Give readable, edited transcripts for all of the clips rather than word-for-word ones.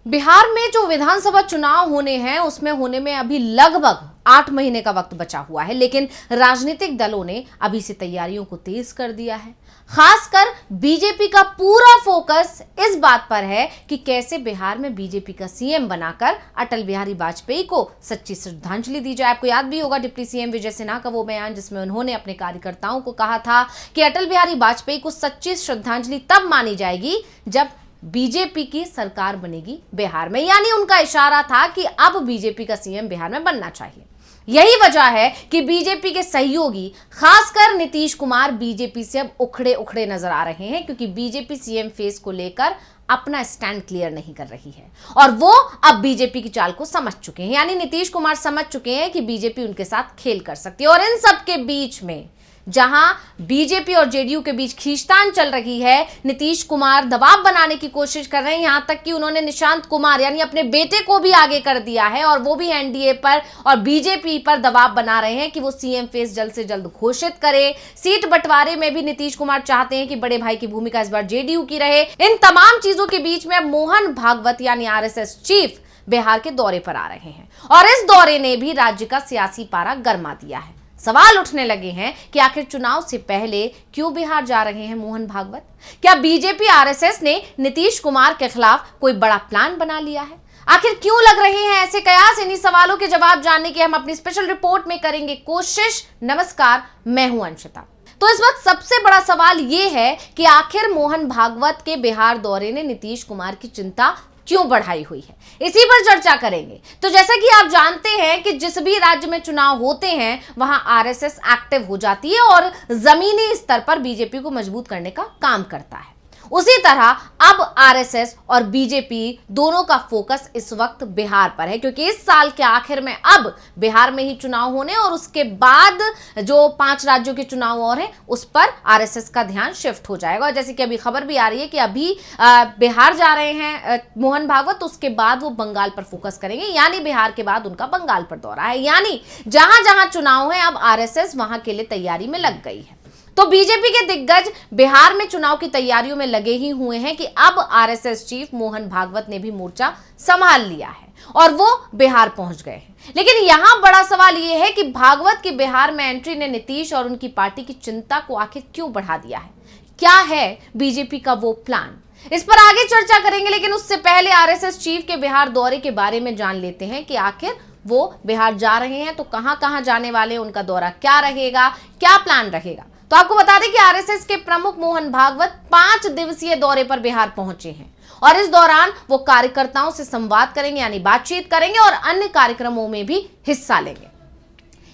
बिहार में जो विधानसभा चुनाव होने हैं उसमें होने में अभी लगभग 8 महीने का वक्त बचा हुआ है, लेकिन राजनीतिक दलों ने अभी से तैयारियों को तेज कर दिया है। खासकर बीजेपी का पूरा फोकस इस बात पर है कि कैसे बिहार में बीजेपी का सीएम बनाकर अटल बिहारी वाजपेयी को सच्ची श्रद्धांजलि दी जाए। आपको याद भी होगा डिप्टी सीएम विजय सिन्हा का वो बयान जिसमें उन्होंने अपने कार्यकर्ताओं को कहा था कि अटल बिहारी वाजपेयी को सच्ची श्रद्धांजलि तब मानी जाएगी जब बीजेपी की सरकार बनेगी बिहार में। यानी उनका इशारा था कि अब बीजेपी का सीएम बिहार में बनना चाहिए। यही वजह है कि बीजेपी के सहयोगी खासकर नीतीश कुमार बीजेपी से अब उखड़े उखड़े नजर आ रहे हैं, क्योंकि बीजेपी सीएम फेस को लेकर अपना स्टैंड क्लियर नहीं कर रही है और वो अब बीजेपी की चाल को समझ चुके हैं। यानी नीतीश कुमार समझ चुके हैं कि बीजेपी उनके साथ खेल कर सकती है। और इन सब के बीच में जहां बीजेपी और जेडीयू के बीच खींचतान चल रही है, नीतीश कुमार दबाव बनाने की कोशिश कर रहे हैं। यहां तक कि उन्होंने निशांत कुमार यानी अपने बेटे को भी आगे कर दिया है और वो भी एनडीए पर और बीजेपी पर दबाव बना रहे हैं कि वो सीएम फेस जल्द से जल्द घोषित करे। सीट बंटवारे में भी नीतीश कुमार चाहते हैं कि बड़े भाई की भूमिका इस बार जेडीयू की रहे। इन तमाम चीजों के बीच में अब मोहन भागवत यानी आरएसएस चीफ बिहार के दौरे पर आ रहे हैं और इस दौरे ने भी राज्य का सियासी पारा गर्मा दिया है। सवाल उठने लगे हैं कि आखिर चुनाव से पहले क्यों बिहार जा रहे हैं मोहन भागवत? क्या बीजेपी आरएसएस ने नीतीश कुमार के खिलाफ कोई बड़ा प्लान बना लिया है? आखिर क्यों लग रहे हैं ऐसे कयास? इन्हीं सवालों के जवाब जानने की हम अपनी स्पेशल रिपोर्ट में करेंगे कोशिश। नमस्कार, मैं हूं अंशिता। तो इस वक्त सबसे बड़ा सवाल यह है कि आखिर मोहन भागवत के बिहार दौरे ने नीतीश कुमार की चिंता क्यों बढ़ाई हुई है, इसी पर चर्चा करेंगे। तो जैसा कि आप जानते हैं कि जिस भी राज्य में चुनाव होते हैं वहां आरएसएस एक्टिव हो जाती है और जमीनी स्तर पर बीजेपी को मजबूत करने का काम करता है। उसी तरह अब आरएसएस और बीजेपी दोनों का फोकस इस वक्त बिहार पर है, क्योंकि इस साल के आखिर में अब बिहार में ही चुनाव होने और उसके बाद जो 5 राज्यों के चुनाव और हैं उस पर आरएसएस का ध्यान शिफ्ट हो जाएगा। और जैसे कि अभी खबर भी आ रही है कि अभी बिहार जा रहे हैं मोहन भागवत, तो उसके बाद वो बंगाल पर फोकस करेंगे। यानी बिहार के बाद उनका बंगाल पर दौरा है। यानी जहां जहां चुनाव है अब आरएसएस वहां के लिए तैयारी में लग गई है। तो बीजेपी के दिग्गज बिहार में चुनाव की तैयारियों में लगे ही हुए हैं कि अब आरएसएस चीफ मोहन भागवत ने भी मोर्चा संभाल लिया है और वो बिहार पहुंच गए हैं। लेकिन यहां बड़ा सवाल यह है कि भागवत की बिहार में एंट्री ने नीतीश और उनकी पार्टी की चिंता को आखिर क्यों बढ़ा दिया है? क्या है बीजेपी का वो प्लान? इस पर आगे चर्चा करेंगे, लेकिन उससे पहले आरएसएस चीफ के बिहार दौरे के बारे में जान लेते हैं कि आखिर वो बिहार जा रहे हैं तो कहां कहां जाने वाले, उनका दौरा क्या रहेगा, क्या प्लान रहेगा। तो आपको बता दें कि आरएसएस के प्रमुख मोहन भागवत 5 दिवसीय दौरे पर बिहार पहुंचे हैं और इस दौरान वो कार्यकर्ताओं से संवाद करेंगे यानी बातचीत करेंगे और अन्य कार्यक्रमों में भी हिस्सा लेंगे।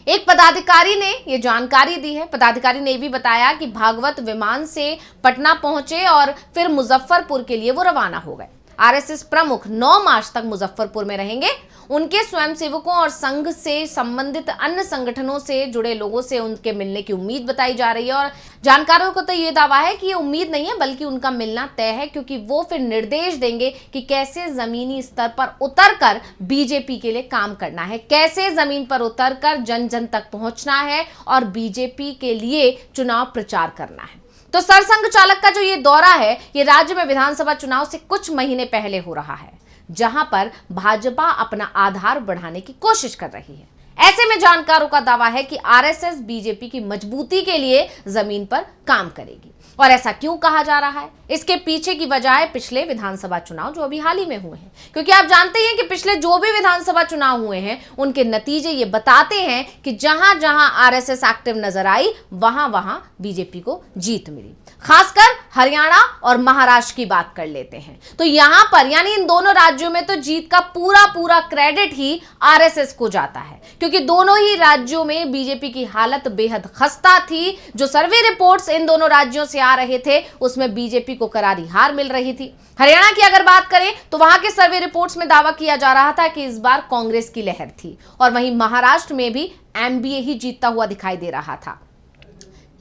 एक पदाधिकारी ने ये जानकारी दी है। पदाधिकारी ने भी बताया कि भागवत विमान से पटना पहुंचे और फिर मुजफ्फरपुर के लिए वो रवाना हो गए। आरएसएस प्रमुख 9 मार्च तक मुजफ्फरपुर में रहेंगे। उनके स्वयंसेवकों और संघ से संबंधित अन्य संगठनों से जुड़े लोगों से उनके मिलने की उम्मीद बताई जा रही है और जानकारों को तो ये दावा है कि ये उम्मीद नहीं है बल्कि उनका मिलना तय है, क्योंकि वो फिर निर्देश देंगे कि कैसे जमीनी स्तर पर उतरकर बीजेपी के लिए काम करना है, कैसे जमीन पर उतरकर जन जन तक पहुंचना है और बीजेपी के लिए चुनाव प्रचार करना है। तो सरसंघ चालक का जो ये दौरा है ये राज्य में विधानसभा चुनाव से कुछ महीने पहले हो रहा है, जहां पर भाजपा अपना आधार बढ़ाने की कोशिश कर रही है। ऐसे में जानकारों का दावा है कि आरएसएस बीजेपी की मजबूती के लिए जमीन पर काम करेगी। और ऐसा क्यों कहा जा रहा है? इसके पीछे की वजह है पिछले विधानसभा चुनाव जो अभी हाल ही में हुए हैं, क्योंकि आप जानते हैं कि पिछले जो भी विधानसभा चुनाव हुए हैं उनके नतीजे ये बताते हैं कि जहां जहां आरएसएस एक्टिव नजर आई वहां वहां बीजेपी को जीत मिली। खासकर हरियाणा और महाराष्ट्र की बात कर लेते हैं तो यहां पर यानी इन दोनों राज्यों में तो जीत का पूरा क्रेडिट ही आरएसएस को जाता है, क्योंकि दोनों ही राज्यों में बीजेपी की हालत बेहद खस्ता थी। जो सर्वे रिपोर्ट्स इन दोनों राज्यों से आ रहे थे उसमें बीजेपी को करारी हार मिल रही थी। हरियाणा की अगर बात करें तो वहां के सर्वे रिपोर्ट्स में दावा किया जा रहा था कि इस बार कांग्रेस की लहर थी और वहीं महाराष्ट्र में भी एमबीए ही जीतता हुआ दिखाई दे रहा था।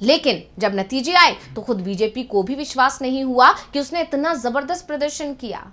लेकिन जब नतीजे आए तो खुद बीजेपी को भी विश्वास नहीं हुआ कि उसने इतना जबरदस्त प्रदर्शन किया।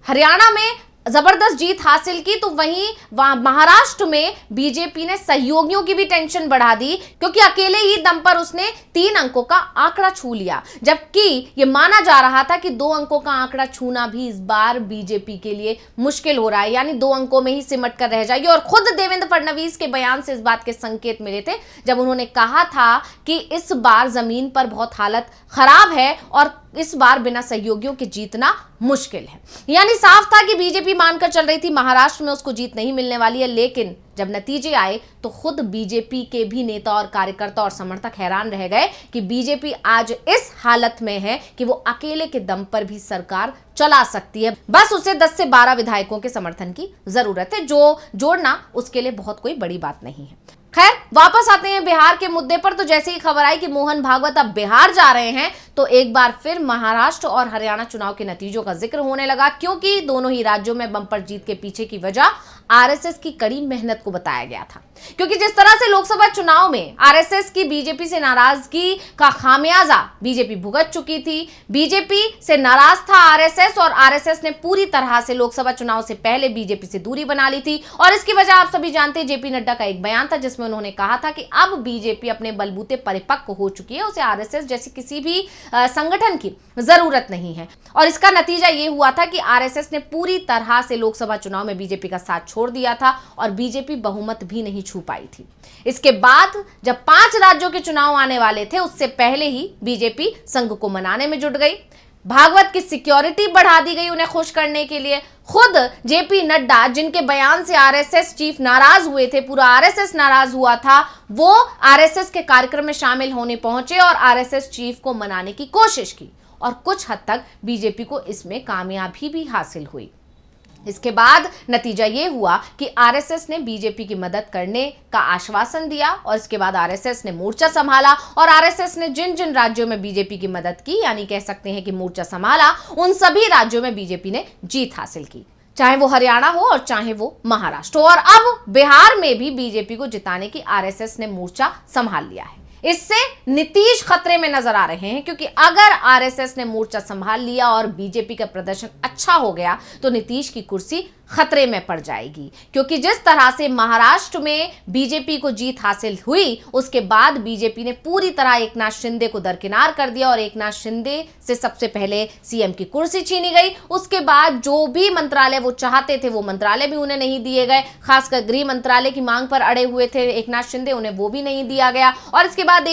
हरियाणा में जबरदस्त जीत हासिल की, तो वहीं महाराष्ट्र में बीजेपी ने सहयोगियों की भी टेंशन बढ़ा दी, क्योंकि अकेले ही दम पर उसने 3 अंकों का आंकड़ा छू लिया, जबकि यह माना जा रहा था कि 2 अंकों का आंकड़ा छूना भी इस बार बीजेपी के लिए मुश्किल हो रहा है, यानी 2 अंकों में ही सिमट कर रह जाएगी। और खुद देवेंद्र फडणवीस के बयान से इस बात के संकेत मिले थे, जब उन्होंने कहा था कि इस बार जमीन पर बहुत हालत खराब है और इस बार बिना सहयोगियों के जीतना मुश्किल है। यानी साफ था कि बीजेपी मानकर चल रही थी महाराष्ट्र में उसको जीत नहीं मिलने वाली है, लेकिन जब नतीजे आए तो खुद बीजेपी के भी नेता और कार्यकर्ता और समर्थक हैरान रह गए कि बीजेपी आज इस हालत में है कि वो अकेले के दम पर भी सरकार चला सकती है, बस उसे 10 से 12 विधायकों के समर्थन की जरूरत है, जो जोड़ना उसके लिए बहुत कोई बड़ी बात नहीं है। खैर, वापस आते हैं बिहार के मुद्दे पर। तो जैसे ही खबर आई कि मोहन भागवत अब बिहार जा रहे हैं, तो एक बार फिर महाराष्ट्र और हरियाणा चुनाव के नतीजों का जिक्र होने लगा, क्योंकि दोनों ही राज्यों में बम्पर जीत के पीछे की वजह आरएसएस की कड़ी मेहनत को बताया गया था। क्योंकि जिस तरह से लोकसभा चुनाव में आरएसएस की बीजेपी से नाराजगी का खामियाजा बीजेपी भुगत चुकी थी, बीजेपी से नाराज था आरएसएस, और आरएसएस ने पूरी तरह से लोकसभा चुनाव से पहले बीजेपी से दूरी बना ली थी। और इसकी वजह आप सभी जानते हैं, जेपी नड्डा का एक बयान था जिसमें उन्होंने कहा था कि अब बीजेपी अपने बलबूते परिपक्व हो चुकी है, उसे आरएसएस जैसी किसी भी संगठन की जरूरत नहीं है। और इसका नतीजा यह हुआ था कि आरएसएस ने पूरी तरह से लोकसभा चुनाव में बीजेपी का साथ छोड़ दिया था और बीजेपी बहुमत भी नहीं छू पाई थी। इसके बाद जब 5 राज्यों के चुनाव आने वाले थे, उससे पहले ही बीजेपी संघ को मनाने में जुट गई। भागवत की सिक्योरिटी बढ़ा दी गई उन्हें खुश करने के लिए। खुद जेपी नड्डा, जिनके बयान से आरएसएस चीफ नाराज हुए थे, पूरा आरएसएस नाराज हुआ था, वो आरएसएस के कार्यक्रम में शामिल होने पहुंचे और आरएसएस चीफ को मनाने की कोशिश की, और कुछ हद तक बीजेपी को इसमें कामयाबी भी हासिल हुई। इसके बाद नतीजा यह हुआ कि आरएसएस ने बीजेपी की मदद करने का आश्वासन दिया, और इसके बाद आरएसएस ने मोर्चा संभाला, और आरएसएस ने जिन जिन राज्यों में बीजेपी की मदद की, यानी कह सकते हैं कि मोर्चा संभाला, उन सभी राज्यों में बीजेपी ने जीत हासिल की, चाहे वो हरियाणा हो और चाहे वो महाराष्ट्र हो। और अब बिहार में भी बीजेपी को जिताने की आरएसएस ने मोर्चा संभाल लिया है। इससे नीतीश खतरे में नजर आ रहे हैं, क्योंकि अगर आरएसएस ने मोर्चा संभाल लिया और बीजेपी का प्रदर्शन अच्छा हो गया तो नीतीश की कुर्सी खतरे में पड़ जाएगी। क्योंकि जिस तरह से महाराष्ट्र में बीजेपी को जीत हासिल हुई, उसके बाद बीजेपी ने पूरी तरह एकनाथ शिंदे को दरकिनार कर दिया, और एकनाथ शिंदे से सबसे पहले सीएम की कुर्सी छीनी गई। उसके बाद जो भी मंत्रालय वो चाहते थे वो मंत्रालय भी उन्हें नहीं दिए गए, खासकर गृह मंत्रालय की मांग पर अड़े हुए थे एकनाथ शिंदे, उन्हें वो भी नहीं दिया गया। और इसके बाद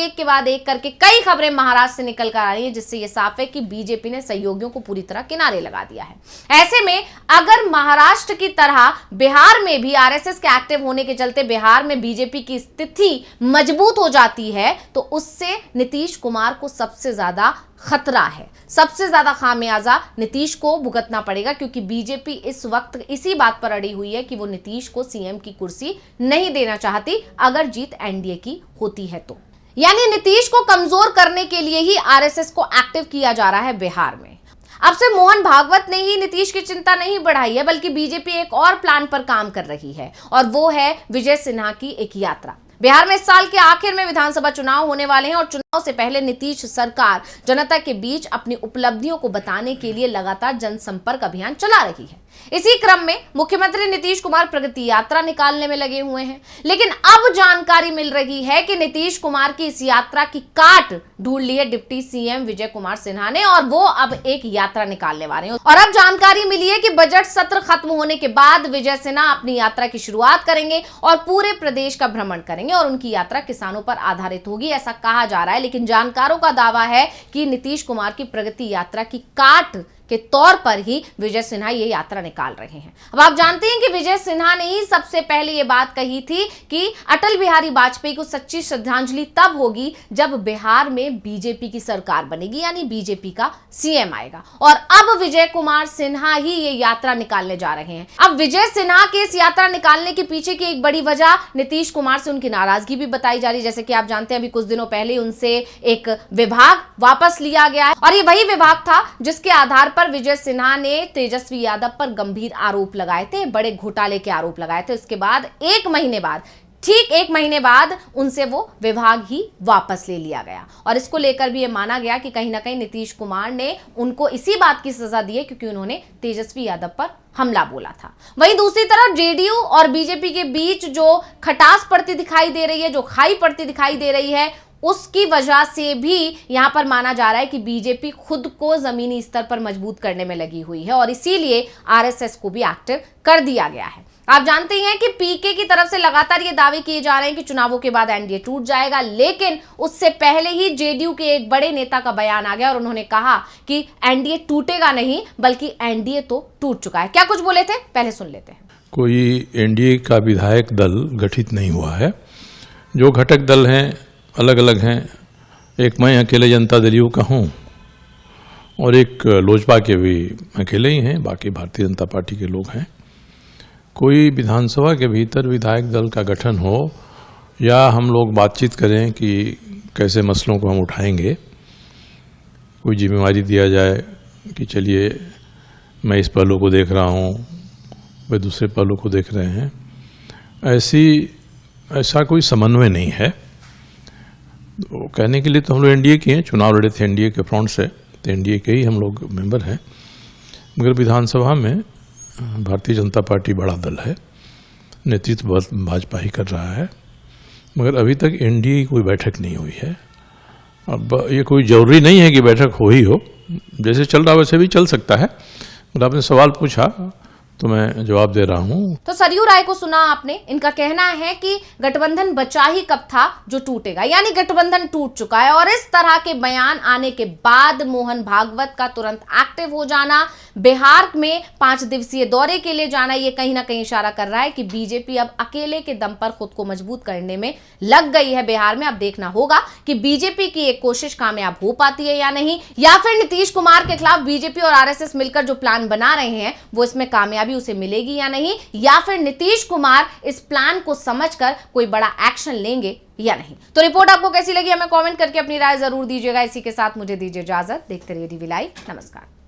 एक करके कई खबरें महाराष्ट्र से निकल कर आ रही है, जिससे यह साफ है कि बीजेपी ने सहयोगियों को पूरी तरह किनारे लगा दिया है। ऐसे में अगर महाराष्ट्र की तरह बिहार में भी आरएसएस के एक्टिव होने के चलते बिहार में बीजेपी की स्थिति मजबूत हो जाती है, तो उससे नीतीश कुमार को सबसे ज्यादा खतरा है, सबसे ज्यादा खामियाजा नीतीश को भुगतना पड़ेगा, क्योंकि बीजेपी इस वक्त इसी बात पर अड़ी हुई है कि वो नीतीश को सीएम की कुर्सी नहीं देना चाहती अगर जीत एनडीए की होती है तो। यानी नीतीश को कमजोर करने के लिए ही आरएसएस को एक्टिव किया जा रहा है बिहार में। अब से मोहन भागवत ने ही नीतीश की चिंता नहीं बढ़ाई है, बल्कि बीजेपी एक और प्लान पर काम कर रही है, और वो है विजय सिन्हा की एक यात्रा। बिहार में इस साल के आखिर में विधानसभा चुनाव होने वाले हैं, और चुनाव से पहले नीतीश सरकार जनता के बीच अपनी उपलब्धियों को बताने के लिए लगातार जनसंपर्क अभियान चला रही है। इसी क्रम में मुख्यमंत्री नीतीश कुमार प्रगति यात्रा निकालने में लगे हुए हैं। लेकिन अब जानकारी मिल रही है कि नीतीश कुमार की इस यात्रा की काट ढूंढ ली है डिप्टी सीएम विजय कुमार सिन्हा ने, और वो अब एक यात्रा निकालने वाले हैं। और अब जानकारी मिली है कि बजट सत्र खत्म होने के बाद विजय सिन्हा अपनी यात्रा की शुरुआत करेंगे और पूरे प्रदेश का भ्रमण करेंगे, और उनकी यात्रा किसानों पर आधारित होगी, ऐसा कहा जा रहा है। लेकिन जानकारों का दावा है कि नीतीश कुमार की प्रगति यात्रा की काट के तौर पर ही विजय सिन्हा ये यात्रा निकाल रहे हैं। अब आप जानते हैं कि विजय सिन्हा ने ही सबसे पहले ये बात कही थी कि अटल बिहारी वाजपेयी को सच्ची श्रद्धांजलि तब होगी जब बिहार में बीजेपी की सरकार बनेगी, यानी बीजेपी का सीएम आएगा। और अब विजय कुमार सिन्हा ही ये यात्रा निकालने जा रहे हैं। अब विजय सिन्हा के इस यात्रा निकालने के पीछे की एक बड़ी वजह नीतीश कुमार से उनकी नाराजगी भी बताई जा रही है। जैसे कि आप जानते हैं अभी कुछ दिनों पहले उनसे एक विभाग वापस लिया गया है, और ये वही विभाग था जिसके आधार पर विजय सिन्हा ने तेजस्वी यादव पर गंभीर आरोप लगाए थे, बड़े घोटाले के आरोप लगाए थे। उसके बाद 1 महीने बाद ठीक 1 महीने बाद उनसे वो विभाग ही वापस ले लिया गया और इसको लेकर भी ये माना गया कि कहीं ना कहीं नीतीश कुमार ने उनको इसी बात की सजा दी है क्योंकि उन्होंने तेजस्वी यादव पर हमला बोला था। वहीं दूसरी तरफ जेडीयू और बीजेपी के बीच जो खटास पड़ती दिखाई दे रही है, जो खाई पड़ती दिखाई दे रही है, उसकी वजह से भी यहां पर माना जा रहा है कि बीजेपी खुद को जमीनी स्तर पर मजबूत करने में लगी हुई है और इसीलिए आरएसएस को भी एक्टिव कर दिया गया है। आप जानते हैं कि पीके की तरफ से लगातार ये दावे किए जा रहे हैं कि चुनावों के बाद एनडीए टूट जाएगा, लेकिन उससे पहले ही जेडीयू के एक बड़े नेता का बयान आ गया और उन्होंने कहा कि एनडीए टूटेगा नहीं बल्कि एनडीए तो टूट चुका है। क्या कुछ बोले थे, पहले सुन लेते हैं। कोई एनडीए का विधायक दल गठित नहीं हुआ है। जो घटक दल हैं अलग अलग हैं। एक मैं अकेले जनता दल का हूँ और एक लोजपा के भी अकेले ही हैं, बाकी भारतीय जनता पार्टी के लोग हैं। कोई विधानसभा के भीतर विधायक दल का गठन हो या हम लोग बातचीत करें कि कैसे मसलों को हम उठाएंगे, कोई जिम्मेवारी दिया जाए कि चलिए मैं इस पहलू को देख रहा हूँ, वे दूसरे पहलू को देख रहे हैं, ऐसा कोई समन्वय नहीं है। तो कहने के लिए तो हम लोग एनडीए के हैं, चुनाव लड़े थे एनडीए के फ्रंट से, तो एनडीए के ही हम लोग मेंबर हैं। मगर विधानसभा में भारतीय जनता पार्टी बड़ा दल है, नेतृत्व भाजपा ही कर रहा है, मगर अभी तक एनडीए की कोई बैठक नहीं हुई है। अब ये कोई जरूरी नहीं है कि बैठक हो ही हो, जैसे चल रहा वैसे भी चल सकता है। मगर आपने सवाल पूछा तो मैं जवाब दे रहा हूं। तो सरयू राय को सुना आपने, इनका कहना है कि गठबंधन बचा ही कब था जो टूटेगा, यानी गठबंधन टूट चुका है। और इस तरह के बयान आने के बाद मोहन भागवत का तुरंत एक्टिव हो जाना, बिहार में 5 दिवसीय दौरे के लिए जाना, ये कहीं ना कहीं इशारा कर रहा है कि बीजेपी अब अकेले के दम पर खुद को मजबूत करने में लग गई है बिहार में। अब देखना होगा कि बीजेपी की एक कोशिश कामयाब हो पाती है या नहीं, या फिर नीतीश कुमार के खिलाफ बीजेपी और आरएसएस मिलकर जो प्लान बना रहे हैं वो इसमें कामयाबी उसे मिलेगी या नहीं, या फिर नीतीश कुमार इस प्लान को समझकर कोई बड़ा एक्शन लेंगे या नहीं। तो रिपोर्ट आपको कैसी लगी हमें कमेंट करके अपनी राय जरूर दीजिएगा। इसी के साथ मुझे दीजिए इजाजत। देखते रहिए डीवी लाइव। नमस्कार।